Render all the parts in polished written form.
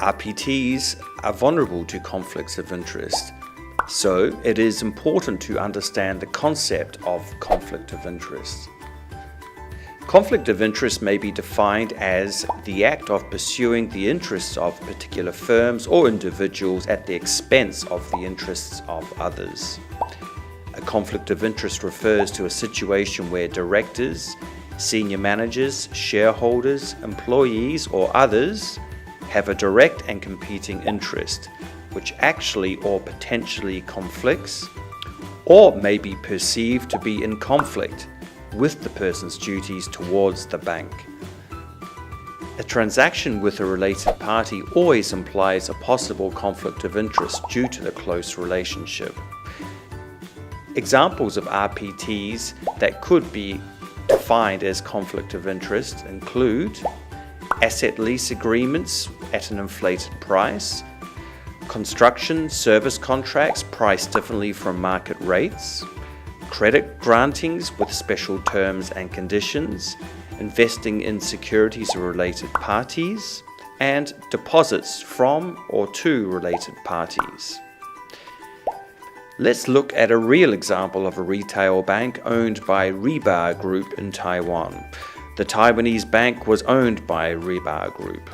RPTs are vulnerable to conflicts of interest, so it is important to understand the concept of conflict of interest. Conflict of interest may be defined as the act of pursuing the interests of particular firms or individuals at the expense of the interests of others. A conflict of interest refers to a situation where directors, senior managers, shareholders, employees, or others have a direct and competing interest, which actually or potentially conflicts, or may be perceived to be in conflict with the person's duties towards the bank. A transaction with a related party always implies a possible conflict of interest due to the close relationship. Examples of RPTs that could be defined as conflict of interest include asset lease agreements at an inflated price, construction service contracts priced differently from market rates, credit grantings with special terms and conditions, investing in securities of related parties, and deposits from or to related parties. Let's look at a real example of a retail bank owned by Rebar Group in Taiwan. The Taiwanese bank was owned by Rebar Group.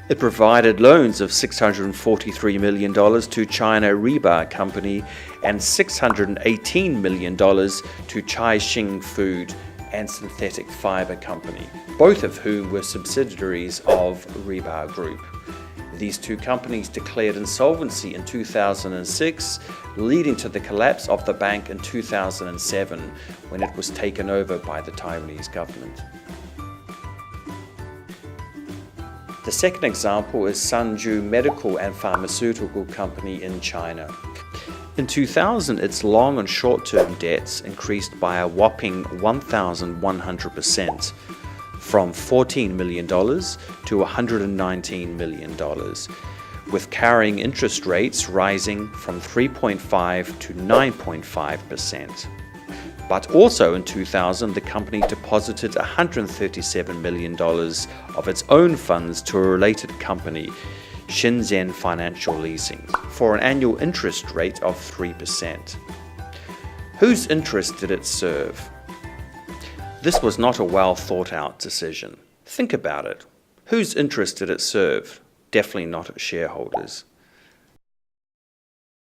It provided loans of $643 million to China Rebar Company and $618 million to Caixin Food and Synthetic Fiber Company, both of whom were subsidiaries of Rebar Group. These two companies declared insolvency in 2006, leading to the collapse of the bank in 2007 when it was taken over by the Taiwanese government. The second example is Sanju Medical and Pharmaceutical Company in China. In 2000, its long and short-term debts increased by a whopping 1,100%, from $14 million to $119 million, with carrying interest rates rising from 3.5% to 9.5%. But also in 2000, the company deposited $137 million of its own funds to a related company, Shenzhen Financial Leasing, for an annual interest rate of 3%. Whose interest did it serve? This was not a well thought out decision. Think about it. Whose interest did it serve? Definitely not its shareholders.